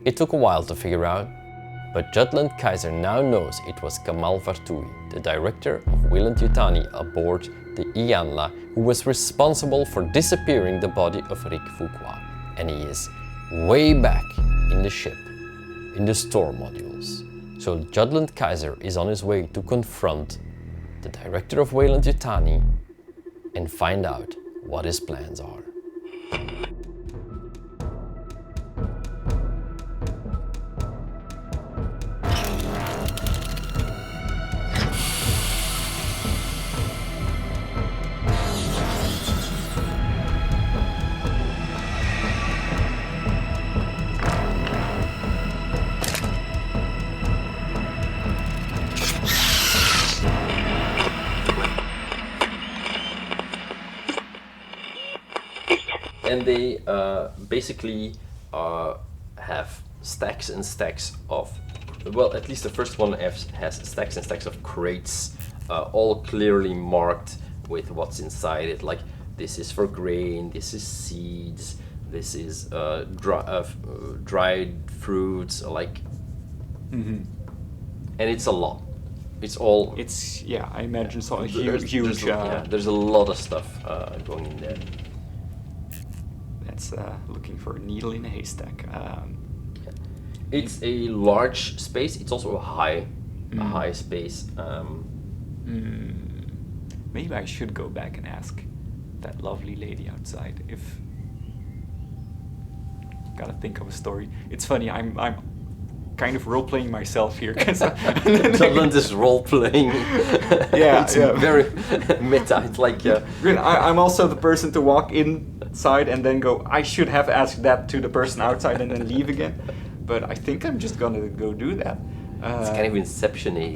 It took a while to figure out, but Jutland Kaiser now knows it was Kamal Vartouhi, the director of Weyland aboard the Ianla, who was responsible for disappearing the body of Rick Fuqua. And he is way back in the ship, in the store modules. So Jutland Kaiser is on his way to confront the director of Weyland and find out what his plans are. And they basically have stacks and stacks of, well, at least the first one has stacks and stacks of crates, all clearly marked with what's inside it. Like, this is for grain, this is seeds, this is dried fruits, like, and it's a lot. It's yeah, I imagine so huge. There's a lot of stuff going in there. That's looking for a needle in a haystack. It's a large space. It's also a high space. Maybe I should go back and ask that lovely lady outside if. Gotta think of a story. It's funny. I'm kind of role playing myself here because Jutland is role playing. It's very meta. It's like I'm also the person to walk inside and then go, I should have asked that to the person outside and then leave again. But I think I'm just gonna go do that. It's kind of Inception-y.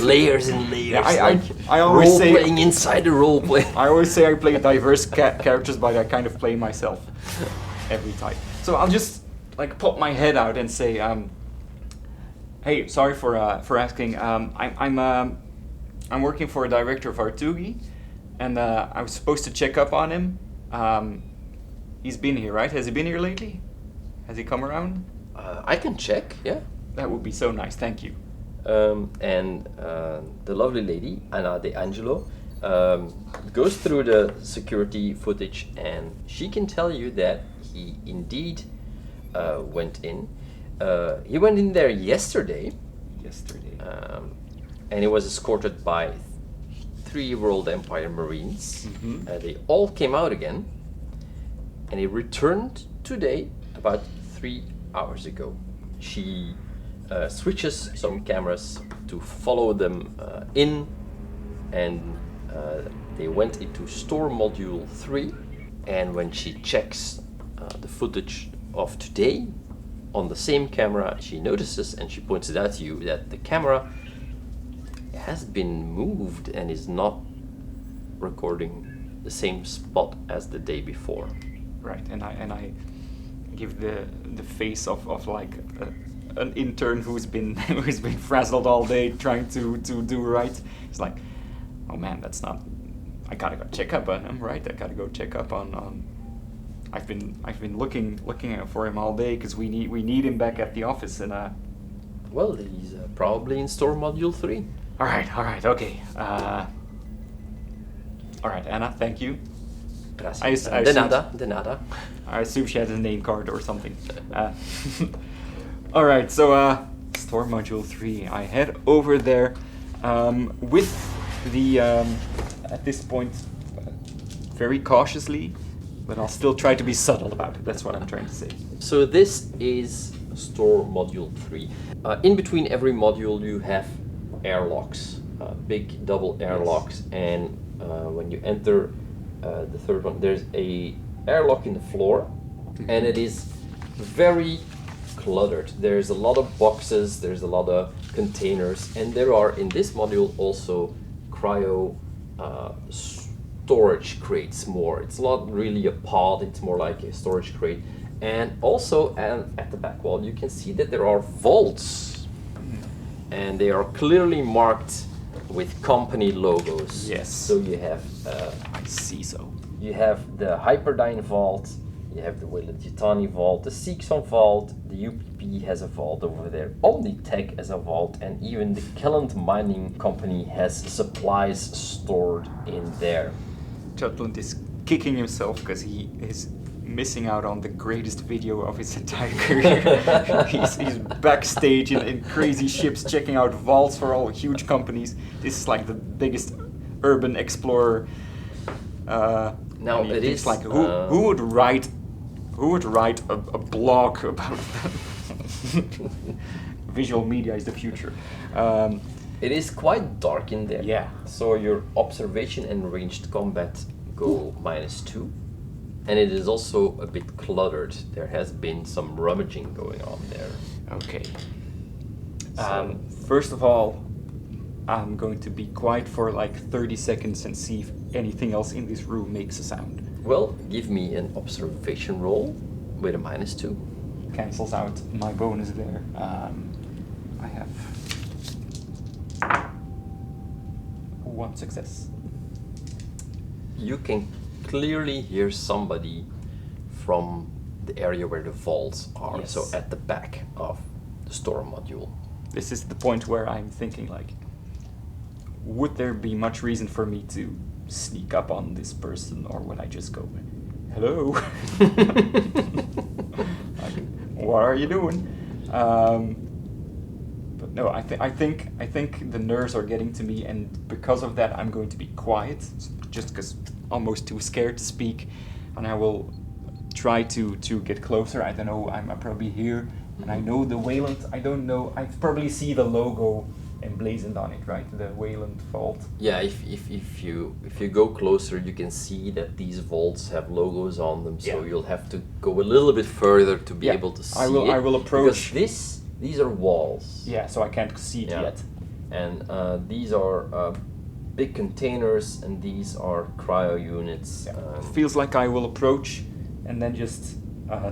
Layers and layers. I always role say playing inside the role play. I always say I play diverse characters, but I kind of play myself every time. So I'll just like pop my head out and say, hey, sorry for asking. I'm working for Director Vartouhi, and I was supposed to check up on him. He's been here, right? Has he been here lately? Has he come around? I can check, yeah. That would be so nice, thank you. And the lovely lady, Anna De Angelo, goes through the security footage, and she can tell you that he indeed went in. He went in there yesterday. And he was escorted by 3 World Empire Marines. They all came out again, and he returned today about 3 hours ago. She switches some cameras to follow them in, and they went into store module 3, and when she checks the footage of today on the same camera, she notices, and she points it out to you, that the camera has been moved and is not recording the same spot as the day before. Right, and I give the face of like an intern who's been frazzled all day trying to do right. It's like, oh man, that's not. I gotta go check up on him, right? I gotta go check up on. I've been looking for him all day because we need him back at the office, and well, he's probably in store module 3. All right, okay. All right, Anna, thank you. Gracias. De nada. I assume she has a name card or something. All right, so store module 3. I head over there with the at this point very cautiously, but I'll still try to be subtle about it. That's what I'm trying to say. So this is store module 3. In between every module you have airlocks, big double airlocks, and when you enter the third one, there's a airlock in the floor, and it is very cluttered. There's a lot of boxes, there's a lot of containers, and there are in this module also cryo storage crates more. It's not really a pod, it's more like a storage crate. And also at the back wall you can see that there are vaults, and they are clearly marked with company logos. Yes. So you have I see so. You have the Hyperdyne vault, You have the Weyland-Yutani vault, the Seekson vault, the UPP has a vault over there, Omnitech has a vault, and even the Kelland Mining Company has supplies stored in there. Jutland is kicking himself because he is missing out on the greatest video of his entire career. he's backstage in crazy ships checking out vaults for all huge companies. This is like the biggest urban explorer. Now it is like who would write a blog about visual media is the future. It is quite dark in there. Yeah. So your observation and ranged combat go -2. And it is also a bit cluttered. There has been some rummaging going on there. Okay. First of all, I'm going to be quiet for like 30 seconds and see if anything else in this room makes a sound. Well, give me an observation roll with a -2. Cancels out my bonus there. I have 1 success. You can clearly hear somebody from the area where the vaults are, Yes. so at the back of the store module. This is the point where I'm thinking like, would there be much reason for me to sneak up on this person, or would I just go, hello? Like, what are you doing? But no, I think the nerves are getting to me, and because of that, I'm going to be quiet, just because almost too scared to speak, and I will try to get closer. I don't know. I'm probably here, and I know the Weyland. I don't know. I probably see the logo emblazoned on it, right? The Weyland vault. Yeah, if you go closer, you can see that these vaults have logos on them. So Yeah. you'll have to go a little bit further to be Yeah, able to see I will approach. because these are walls. Yeah, so I can't see it Yeah. yet. And these are big containers, and these are cryo units. Yeah. Feels like I will approach and then just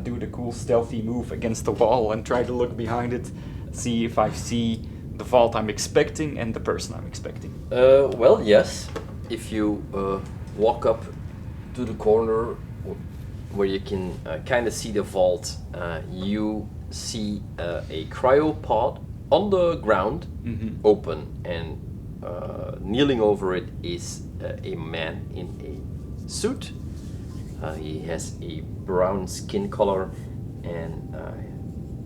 do the cool stealthy move against the wall and try to look behind it, see if I see the vault I'm expecting and the person I'm expecting. Well, yes. If you walk up to the corner where you can kind of see the vault, you see a cryopod on the ground, open, and kneeling over it is a man in a suit. He has a brown skin color, and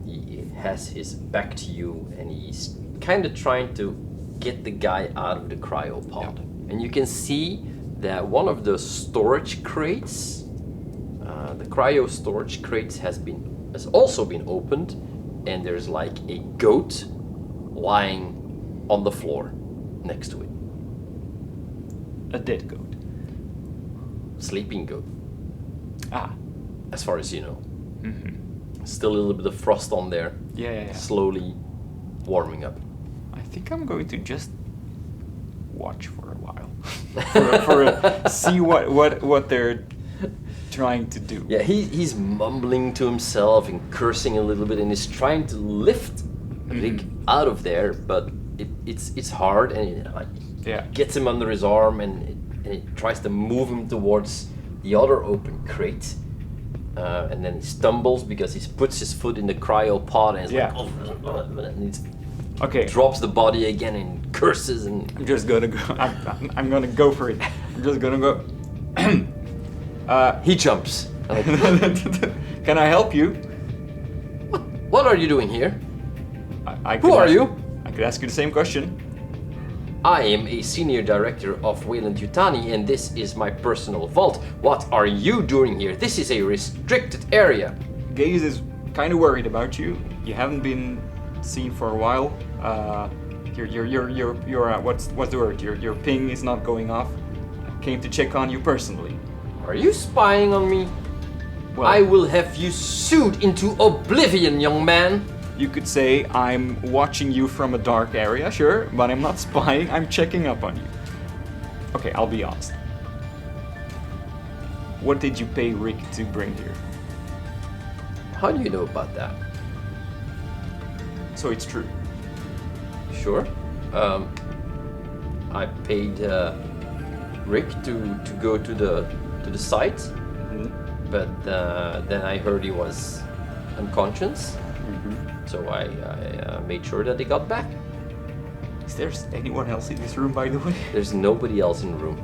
he has his back to you, and he's kind of trying to get the guy out of the cryopod. Yeah. And you can see that one of the storage crates, the cryo storage crates, has also been opened, and there's like a goat lying on the floor next to it. A dead goat. Sleeping goat, Ah. as far as you know. Mm-hmm. Still a little bit of frost on there, Yeah. slowly warming up. I think I'm going to just watch for a while. See what they're trying to do. Yeah, he's mumbling to himself and cursing a little bit, and he's trying to lift Rick out of there, but it's hard, and it gets him under his arm, and it tries to move him towards the other open crate, and then he stumbles because he puts his foot in the cryopod, and it's like, and it's Okay. drops the body again and curses, and I'm just gonna go. I'm gonna go for it. I'm just gonna go. he jumps. Can I help you? What are you doing here? I Who are you? I could ask you the same question. I am a senior director of Weyland-Yutani, and this is my personal vault. What are you doing here? This is a restricted area. Gaze is kind of worried about you. You haven't been seen for a while. Your what's the word? Your ping is not going off. I came to check on you personally. Are you spying on me? Well, I will have you sued into oblivion, young man. You could say I'm watching you from a dark area, sure, but I'm not spying. I'm checking up on you. Okay, I'll be honest. What did you pay Rick to bring here? How do you know about that? So it's true. Sure. I paid Rick to go to the site, but then I heard he was unconscious. So I made sure that he got back. Is there anyone else in this room, by the way? There's nobody else in the room.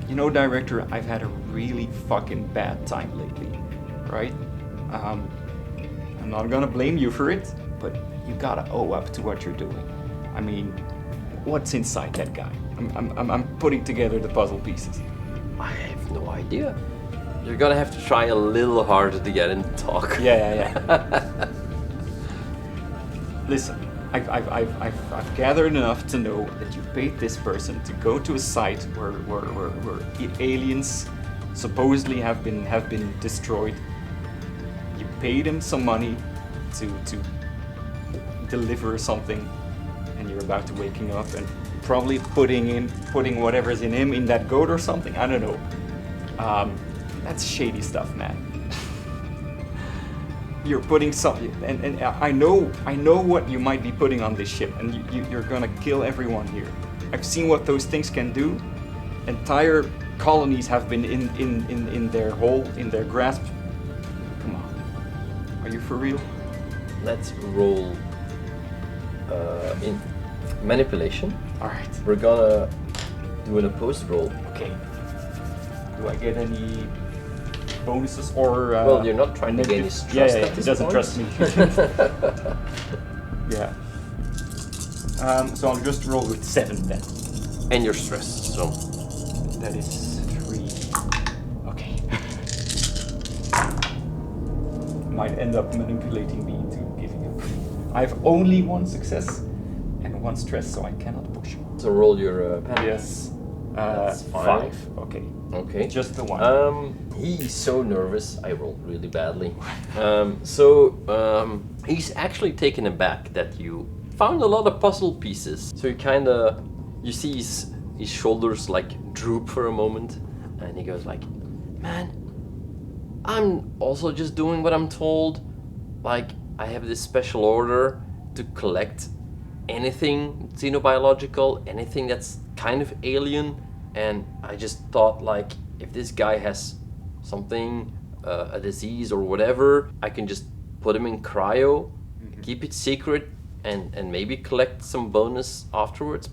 You know, director, I've had a really fucking bad time lately, right? I'm not gonna blame you for it, but you gotta owe up to what you're doing. I mean, what's inside that guy? I'm putting together the puzzle pieces. I have no idea. You're gonna have to try a little harder to get him to talk. Yeah. Listen, I've gathered enough to know that you paid this person to go to a site where aliens supposedly have been destroyed. You paid him some money to deliver something, and you're about to waking up and probably putting whatever's in him in that goat or something. I don't know. That's shady stuff, man. You're putting something, and I know what you might be putting on this ship, and you're gonna kill everyone here. I've seen what those things can do. Entire colonies have been in their grasp. Come on, are you for real? Let's roll in manipulation. All right. We're gonna do an opposed roll. Okay. Do I get any bonuses or? Well, you're not trying to gain his trust. Yeah. At He this doesn't point. trust me. Yeah. So I'll just roll with 7 then. And you're stressed, so. That is 3. Okay. Might end up manipulating me into giving up. I have only 1 success and 1 stress, so I cannot push. So roll your panic. Yes. That's 5. Okay. Okay. Just the 1. He's so nervous. I rolled really badly. He's actually taken aback that you found a lot of puzzle pieces. So you see his shoulders like droop for a moment, and he goes like, "Man, I'm also just doing what I'm told. Like, I have this special order to collect anything xenobiological, anything that's kind of alien, and I just thought, like, if this guy has something, a disease or whatever, I can just put him in cryo, keep it secret, and maybe collect some bonus afterwards.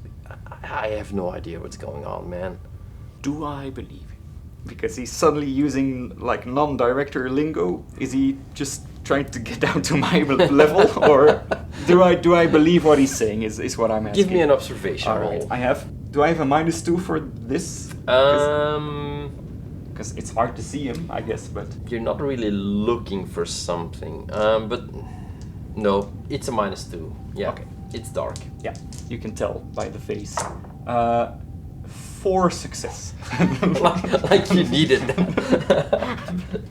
I have no idea what's going on, man." Do I believe him? Because he's suddenly using like non-director lingo. Is he just trying to get down to my level, or do I believe what he's saying? Is what I'm asking. Give me an observation All roll. right. Do I have a -2 for this? Because it's hard to see him, I guess. But You're not really looking for something, but no, it's a -2. Yeah, Okay. It's dark. yeah, you can tell by the face. 4 success. like you needed that.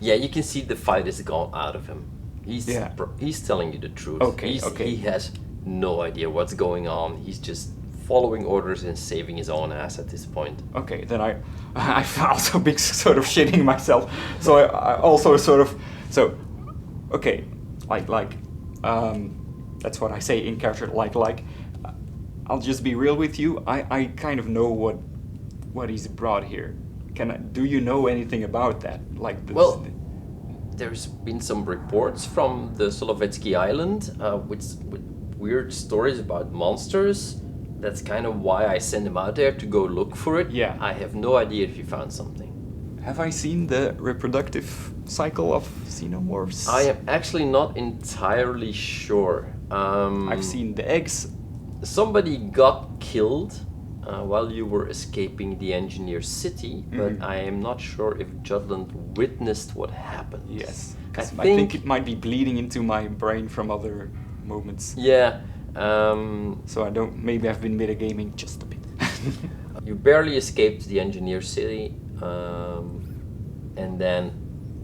Yeah, you can see the fight is gone out of him. He's telling you the truth. Okay. He has no idea what's going on. He's just following orders and saving his own ass at this point. Okay, then I also been sort of shitting myself. So I also sort of okay, that's what I say in character. Like, I'll just be real with you. I kind of know what he's brought here. Do you know anything about that? Like, There's been some reports from the Solovetsky Island with weird stories about monsters. That's kind of why I sent him out there to go look for it. Yeah. I have no idea if you found something. Have I seen the reproductive cycle of xenomorphs? I am actually not entirely sure. I've seen the eggs. Somebody got killed while you were escaping the engineer city, but I am not sure if Jutland witnessed what happened. Yes, I think it might be bleeding into my brain from other moments. Yeah. So maybe I've been metagaming just a bit. You barely escaped the engineer city, and then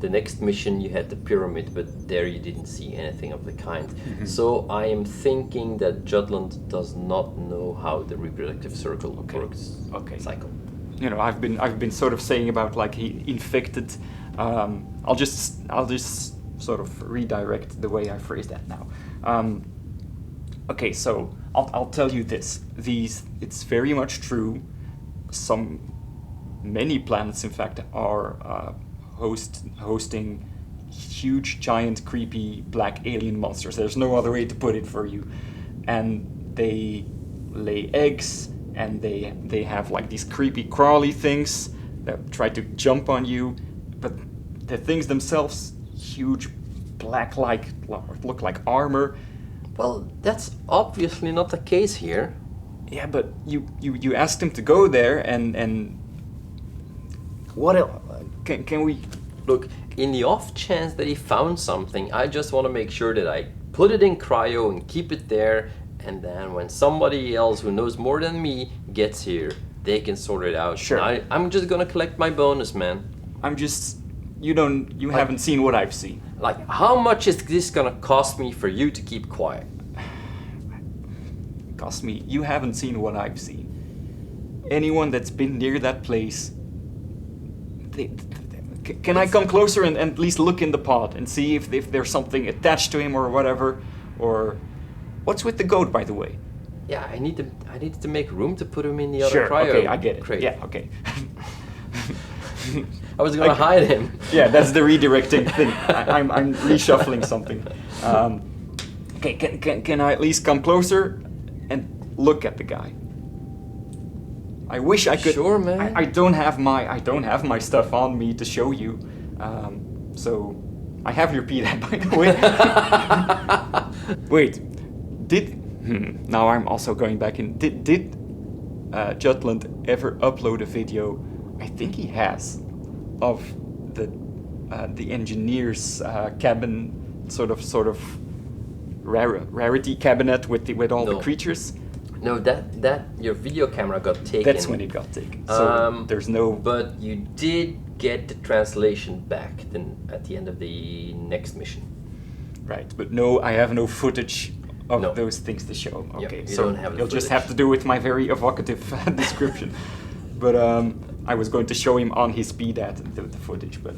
the next mission you had the pyramid, but there you didn't see anything of the kind. So I am thinking that Jutland does not know how the reproductive circle works. Okay. Cycle. You know, I've been sort of saying about like he infected. I'll just sort of redirect the way I phrase that now. Okay, so I'll tell you this. It's very much true. Many planets, in fact, are hosting huge, giant, creepy black alien monsters. There's no other way to put it for you. And they lay eggs, and they have like these creepy crawly things that try to jump on you. But the things themselves, huge, black, look like armor. Well, that's obviously not the case here. Yeah, but you asked him to go there, and what else? Can we Look, in the off chance that he found something, I just want to make sure that I put it in cryo and keep it there, and then when somebody else who knows more than me gets here, they can sort it out. Sure. I'm just gonna collect my bonus, man. You haven't seen what I've seen. Like, how much is this gonna cost me for you to keep quiet? Cost me. You haven't seen what I've seen. Anyone that's been near that place. Can I come closer and at least look in the pod and see if there's something attached to him or whatever? Or what's with the goat, by the way? Yeah, I needed to make room to put him in the other Sure, cryo okay, I get it. crate. Yeah, okay. I was gonna hide him. Yeah, that's the redirecting thing. I'm reshuffling something. Okay, can I at least come closer and look at the guy? I wish I could. Sure, man. I don't have my stuff on me to show you. So I have your PDAT, by the way. Wait, now I'm also going back in. Did Jutland ever upload a video? I think he has, of the engineer's cabin, sort of rarity cabinet with all the creatures. No, that your video camera got taken. That's when it got taken. So there's no. But you did get the translation back then at the end of the next mission. Right, but no, I have no footage of No. those things to show. Yep, Okay, you so don't have the you'll just footage. have to do with my very evocative description. But I was going to show him on his PDAT the footage, but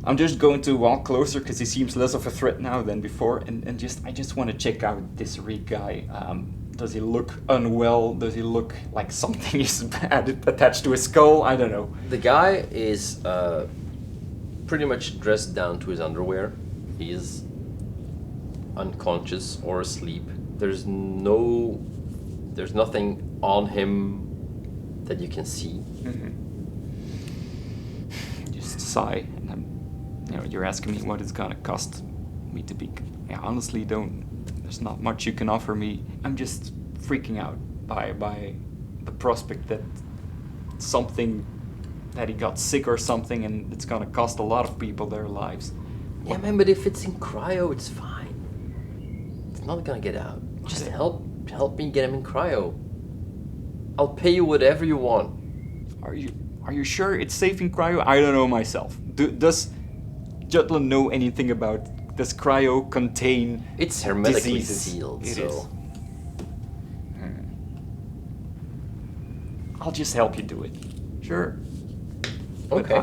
I'm just going to walk closer because he seems less of a threat now than before, and I just want to check out this Rick guy. Does he look unwell? Does he look like something is attached to his skull? I don't know. The guy is pretty much dressed down to his underwear. He is unconscious or asleep. There's nothing on him that you can see. Mm-hmm. Just sigh, and you're asking me what it's gonna cost me to be. I honestly don't. There's not much you can offer me. I'm just freaking out by the prospect that he got sick or something, and it's gonna cost a lot of people their lives. Yeah, man, but if it's in cryo, it's fine. It's not gonna get out. Just help me get him in cryo. I'll pay you whatever you want. Are you sure it's safe in cryo? I don't know myself. Does Jutland know anything about? Does cryo contain It's hermetically diseases? sealed, It so is. I'll just help you do it. Sure. But okay.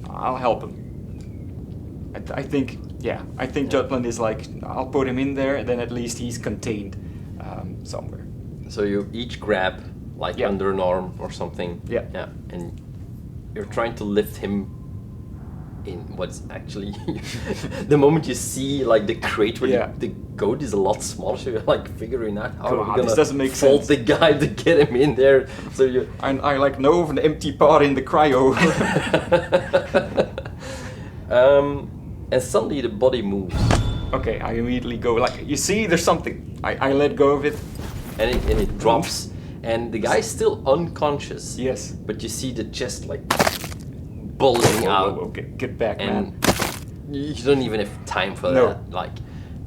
I'll help him. I think Jutland is like, I'll put him in there, and then at least he's contained somewhere. So you each grab like Yeah. under an arm or something. Yeah. Yeah, and you're trying to lift him in what's actually the moment you see like the crate where Yeah. the goat is a lot smaller, so you're like figuring out how Come are we on, gonna this doesn't make fold sense. the guy to get him in there. So you I like know of an empty pod in the cryo. and suddenly the body moves Okay, I immediately go like, you see, there's something. I let go of it. and it drops, and the guy's still unconscious. Yes. But you see the chest like bulging out. Okay, get back, And man. you don't even have time for No. that. Like,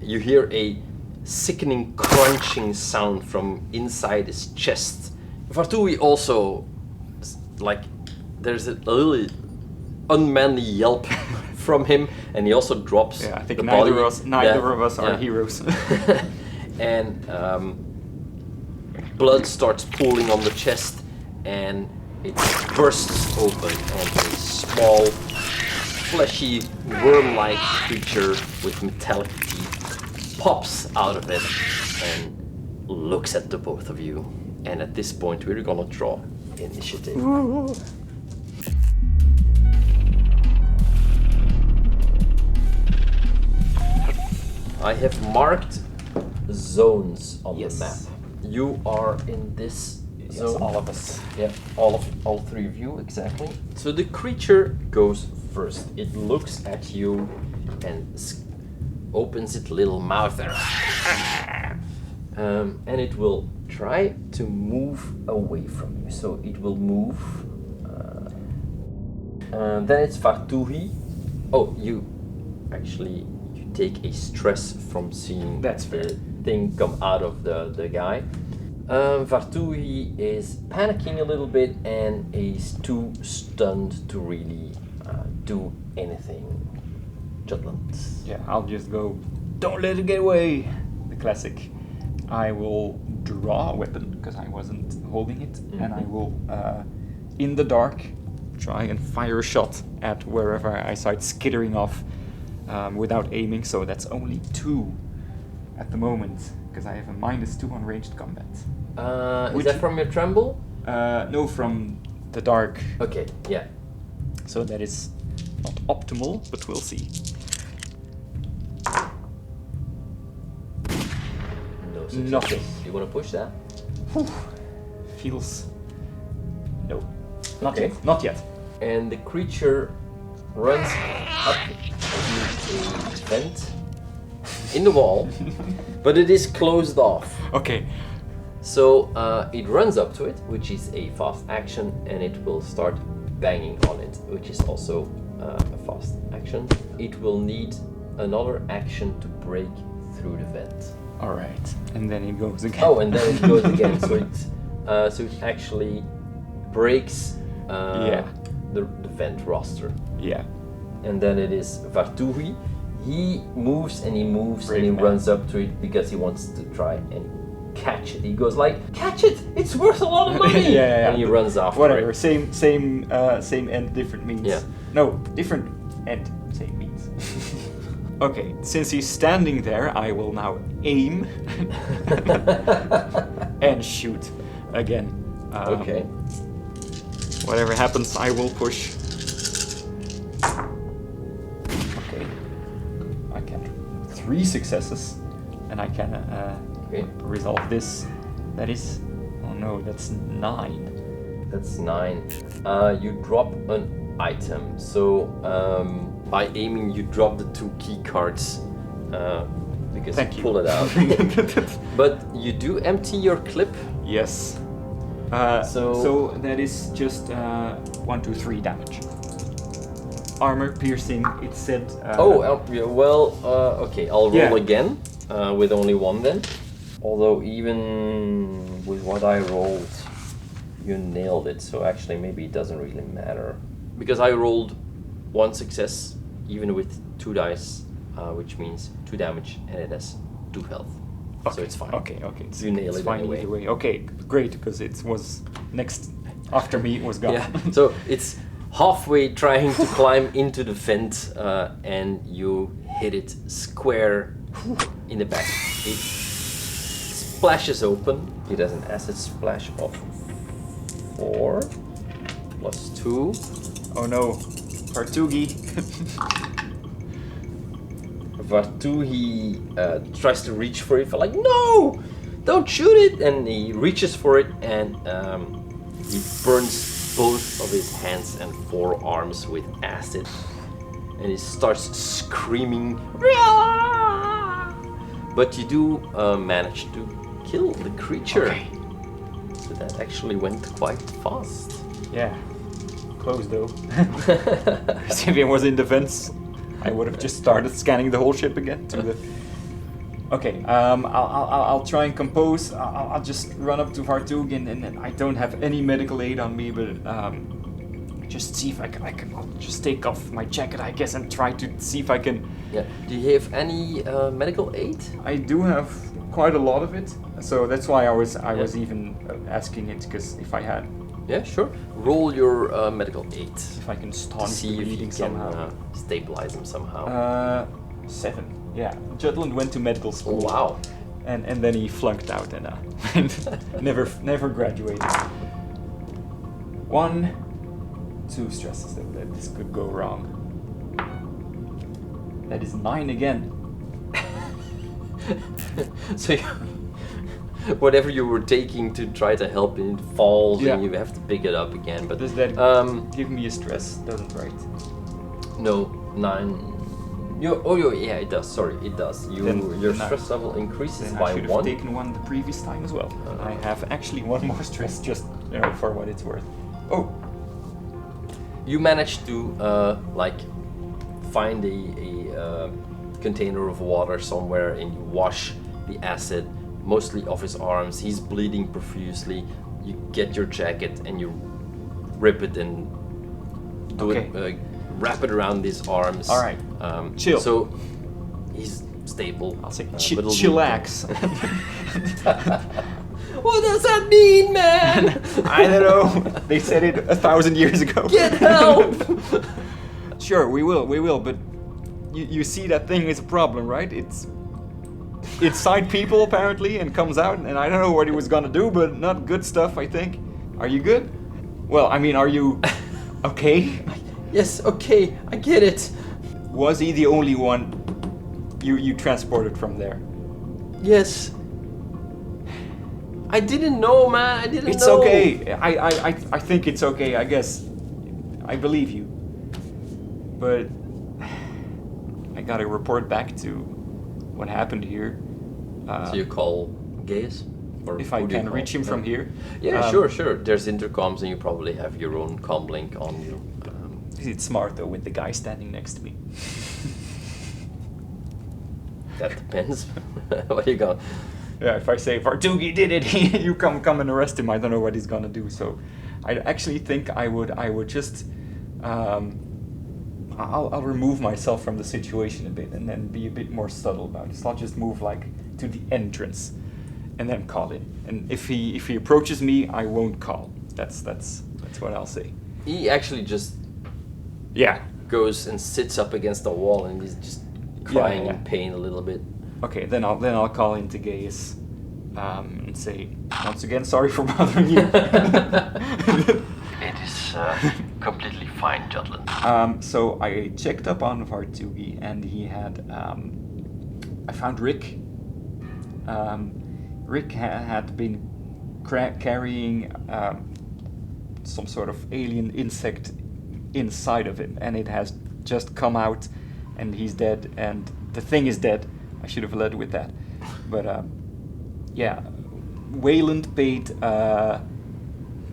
you hear a sickening crunching sound from inside his chest. Vartouhi also, like, there's a little unmanly yelp from him, and he also drops Yeah, I think the neither body. of us are Yeah. heroes. And blood starts pooling on the chest, and it bursts open, and a small, fleshy, worm-like creature with metallic teeth pops out of it and looks at the both of you. And at this point, we're gonna draw initiative. I have marked zones on Yes. the map. You are in this zone. all of us. Yeah, all three of you, exactly. So the creature goes first. It looks at you and opens its little mouth there. And it will try to move away from you. So it will move. Then it's Vartouhi. Oh, you take a stress from seeing That's fair. the thing come out of the guy. Vartouhi is panicking a little bit and is too stunned to really do anything. Jutland. Yeah, I'll just go. Don't let it get away. The classic. I will draw a weapon because I wasn't holding it, and I will, in the dark, try and fire a shot at wherever I saw it skittering off without aiming. So that's only 2 at the moment because I have a -2 on ranged combat. Is that from your tremble? No, from the dark. Okay, yeah. So that is not optimal, but we'll see. No success. Nothing. You want to push that? Feels. No. Not Okay. yet. Not yet. And the creature runs up to a vent in the wall, but it is closed off. Okay. So it runs up to it, which is a fast action, and it will start banging on it, which is also a fast action. It will need another action to break through the vent. All right. And then it goes again. Oh, and then it goes again. So it actually breaks the vent roster. Yeah. And then it is Vartouhi. He moves and he moves Brave and he man. runs up to it because he wants to try and catch it. He goes like, "Catch it! It's worth a lot of money!" Yeah. And he runs after Whatever. it. Same end, different means. Yeah. No, different end, same means. Okay. Since he's standing there, I will now aim and shoot again. Okay. Whatever happens, I will push. Okay. I can 3 successes, and I can Okay. resolve this. That is. Oh no, that's 9. That's 9. You drop an item. So by aiming, you drop the 2 key cards because Thank you you. pull it out. But you do empty your clip. Yes. So- So that is just 1, 2, 3 damage. Armor piercing. It said. Yeah, well, okay, I'll roll Yeah. again with only 1 then. Although even with what I rolled, you nailed it. So actually, maybe it doesn't really matter because I rolled 1 success, even with 2 dice, which means 2 damage, and it has 2 health. So it's fine. Okay. You nail it's it fine anyway. either way. Okay, great, because it was next after me. It was gone. Yeah. So it's halfway trying to climb into the vent, and you hit it square in the back. It splashes open. It has an acid splash of 4 plus 2. Oh no, Vartouhi. Vartouhi tries to reach for it, like, "No! Don't shoot it!" And he reaches for it, and he burns both of his hands and forearms with acid. And he starts screaming. But you do manage to kill the creature. Okay. So that actually went quite fast. Yeah, close though. If it was in defense, I would have just started scanning the whole ship again. Okay, I'll try and compose. I'll just run up to Vartouhi, and I don't have any medical aid on me, but just see if I can. I'll just take off my jacket, I guess, and try to see if I can. Yeah. Do you have any medical aid? I do have quite a lot of it, so that's why I was even asking it, because if I had, Yeah, sure. Roll your medical aid. if I can To staunch see the if you bleeding can somehow. stabilize him somehow. 7. Yeah, Jutland went to medical Oh, school. wow. And then he flunked out and never graduated. 1, 2 stresses that this could go wrong. That is 9 again. So whatever you were taking to try to help it falls, Yeah. and you have to pick it up again. But Does that give me a stress? Doesn't, right? no, 9. Yeah, it does. Sorry, it does. Your Then stress level increases Then by I should have 1. taken one the previous time as well. I have actually one more stress, just for what it's worth. Oh, You managed to find a container of water somewhere, and you wash the acid mostly off his arms. He's bleeding profusely. You get your jacket and you rip it and wrap it around his arms. All right. Chill. So he's stable. I'll say but it'll be- chillax. What does that mean, man? I don't know. They said it 1,000 years ago. Get help! Sure, we will, but you see that thing is a problem, right? It's inside people apparently and comes out, and I don't know what he was gonna do, but not good stuff, I think. Are you good? Well, I mean, are you okay? Yes, okay, I get it. Was he the only one you transported from there? Yes. I didn't know, man. I didn't It's know. okay. I think it's okay, I guess. I believe you. But I gotta report back to what happened here. So you call Gaius? Or If I who do you can call? reach him from here. Yeah, sure. There's intercoms, and you probably have your own comlink on you. It's smart though with the guy standing next to me. That depends. What you got? Yeah, if I say Vartouhi did it, you come and arrest him. I don't know what he's gonna do. So, I actually think I would just, I'll remove myself from the situation a bit and then be a bit more subtle about it. So I'll just move like to the entrance, and then call in. And if he approaches me, I won't call. That's what I'll say. He actually just Yeah. goes and sits up against the wall, and he's just crying yeah. in pain a little bit. Okay, then I'll call in to Gaius, and say once again sorry for bothering you. It is completely fine, Jutland. So I checked up on Vartouhi, and he had. I found Rick. Rick had been carrying some sort of alien insect inside of him, and it has just come out, and he's dead, and the thing is dead. I should have led with that, but yeah, Weyland paid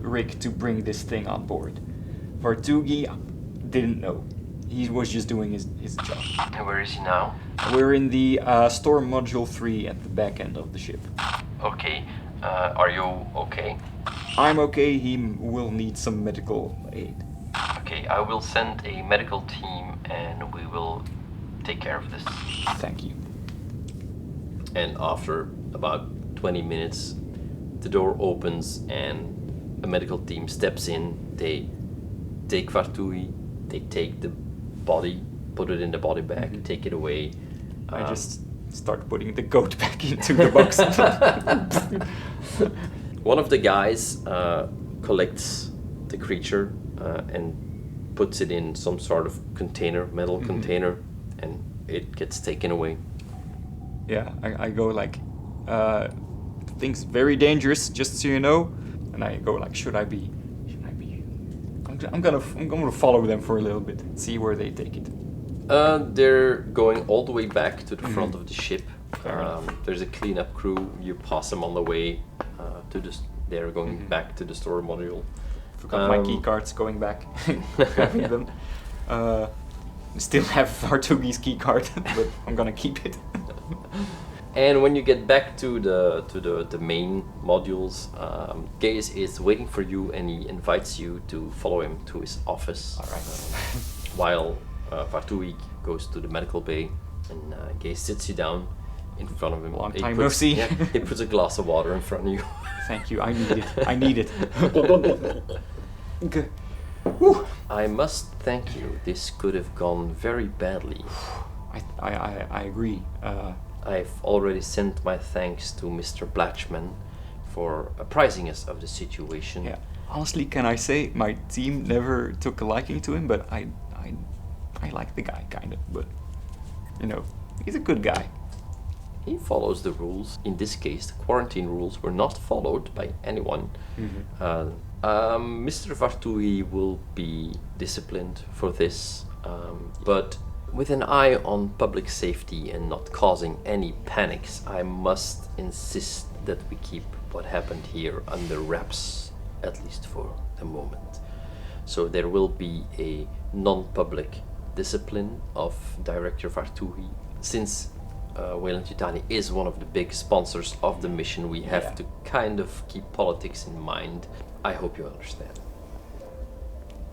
Rick to bring this thing on board. Vartouhi didn't know. He was just doing his job. And where is he now? We're in the store module 3 at the back end of the ship. Okay. Are you okay? I'm okay. He will need some medical aid. Okay, I will send a medical team, and we will take care of this. Thank you. And after about 20 minutes, the door opens and a medical team steps in. They take Vartouhi, they take the body, put it in the body bag, take it away. I just start putting the goat back into the box. One of the guys collects the creature and puts it in some sort of container, metal container, and it gets taken away. Yeah, I go like, thing's very dangerous, just so you know. And I go like, should I be? I'm gonna follow them for a little bit, see where they take it. They're going all the way back to the front of the ship. Fair enough. There's a cleanup crew. You pass them on the way to the. They're going back to the store module. Forgot my key cards going back, grabbing them. Still have Vartouhi's key card, but I'm gonna keep it. And when you get back to the main modules, Gaius is waiting for you, and he invites you to follow him to his office. All right. While Vartouhi goes to the medical bay, and Gaius sits you down in front of him. Long He time puts- no see. Yeah, he puts a glass of water in front of you. Thank you. I need it. Okay. I must thank you. This could have gone very badly. I agree. I've already sent my thanks to Mr. Blatchman for apprising us of the situation. Yeah. Honestly, can I say my team never took a liking to him, but I like the guy kind of. But you know, he's a good guy. he follows the rules. In this case, the quarantine rules were not followed by anyone. Mr. Vartouhi will be disciplined for this, but with an eye on public safety and not causing any panics, I must insist that we keep what happened here under wraps, at least for a moment. So there will be a non-public discipline of Director Vartouhi. Since Weyland Yutani is one of the big sponsors of the mission, we have to kind of keep politics in mind. I hope you understand.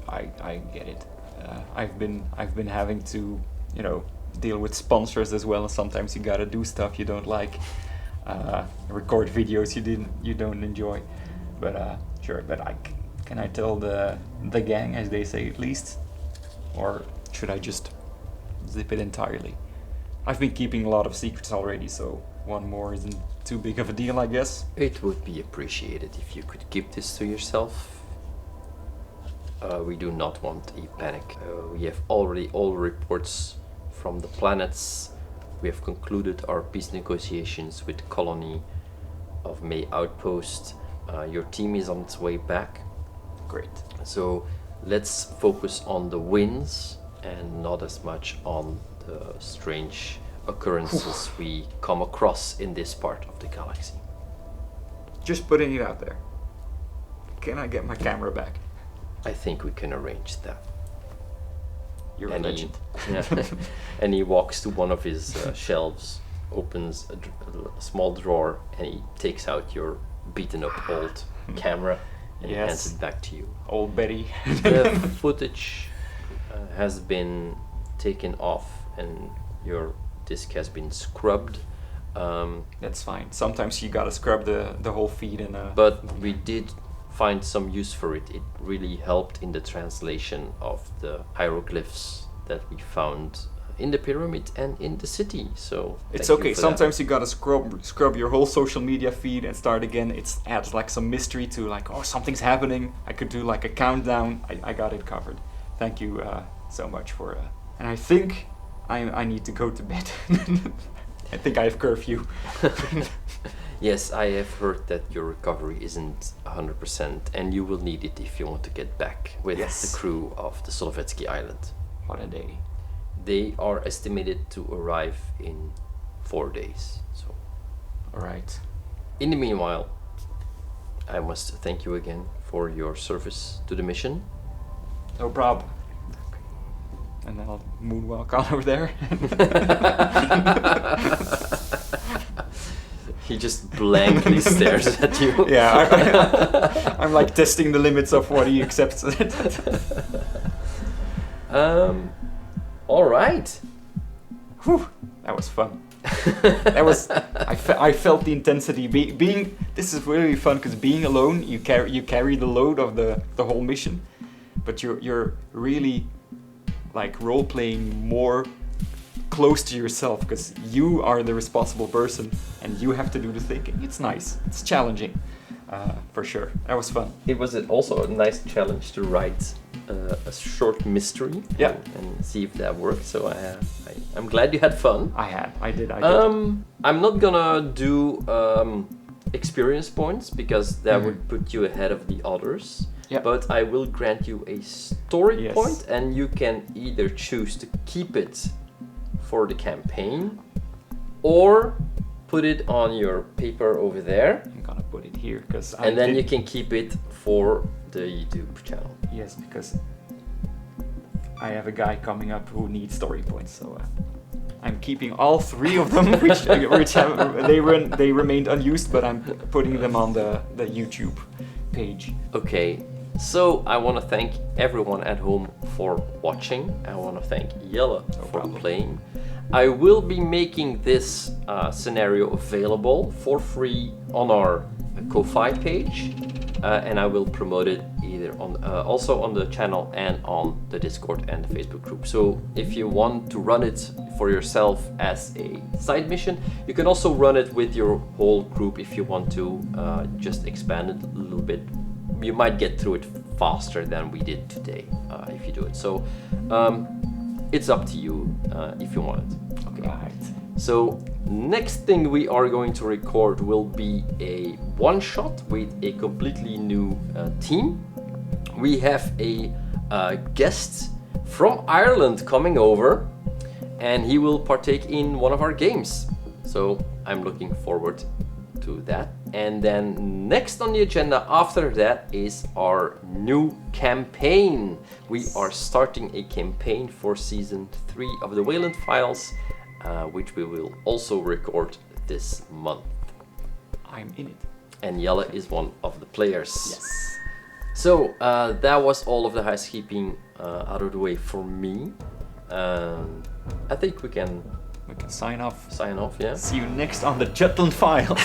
I get it. I've been having to, deal with sponsors as well. Sometimes you gotta do stuff you don't like, record videos you don't enjoy. But sure. But can I tell the gang, as they say, at least, or should I just zip it entirely? I've been keeping a lot of secrets already, so one more isn't too big of a deal, I guess. It would be appreciated if you could keep this to yourself. We do not want a panic. We have already all reports from the planets. We have concluded our peace negotiations with the colony of May Outpost. Your team is on its way back. Great. So let's focus on the wins and not as much on the strange occurrences we come across in this part of the galaxy. Just putting it out there. Can I get my camera back? I think we can arrange that. You're a legend. Yeah. And he walks to one of his shelves, opens a small drawer, and he takes out your beaten up old camera and hands it back to you. Old Betty. The footage has been taken off and your disc has been scrubbed. That's fine. Sometimes you gotta scrub the whole feed and but we did find some use for it. It really helped in the translation of the hieroglyphs that we found in the pyramid and in the city. So it's okay. Sometimes you gotta scrub your whole social media feed and start again. It adds like some mystery to like, oh, something's happening. I could do like a countdown. I got it covered. Thank you so much for and I think I need to go to bed. I think I have curfew. Yes, I have heard that your recovery isn't 100% and you will need it if you want to get back with the crew of the Solovetsky Island. What a day. They are estimated to arrive in 4 days. So, alright. In the meanwhile, I must thank you again for your service to the mission. No problem. And then I'll moonwalk on over there. He just blankly stares at you. Yeah, I'm like testing the limits of what he accepts. All right. Whew, that was fun. That was. I felt the intensity. Being this is really fun because being alone, you carry the load of the whole mission, but you're really like role playing more close to yourself because you are the responsible person and you have to do the thinking. It's nice. It's challenging, for sure. That was fun. It was also a nice challenge to write a short mystery and see if that worked. So I'm glad you had fun. I did. I'm not gonna do experience points because that would put you ahead of the others. Yep. But I will grant you a story point, and you can either choose to keep it for the campaign or put it on your paper over there. I'm gonna put it here because you can keep it for the YouTube channel. Yes, because I have a guy coming up who needs story points, so I'm keeping all 3 of them, which they remained unused, but I'm putting them on the YouTube page. Okay. So I want to thank everyone at home for watching. I want to thank Jelle for playing. I will be making this scenario available for free on our Ko-Fi page, and I will promote it either on also on the channel and on the Discord and the Facebook group. So if you want to run it for yourself as a side mission, you can also run it with your whole group if you want to just expand it a little bit. You might get through it faster than we did today if you do it. So it's up to you if you want it. Okay. Right. So next thing we are going to record will be a one-shot with a completely new team. We have a guest from Ireland coming over, and he will partake in one of our games. So I'm looking forward to that. And then next on the agenda after that is our new campaign. We are starting a campaign for season 3 of the Weyland Files, which we will also record this month. I'm in it. And Jelle is one of the players. Yes. So that was all of the housekeeping out of the way for me. I think we can sign off. Sign off, yeah. See you next on the Jutland Files.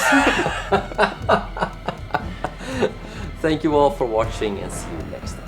Thank you all for watching, and see you next time.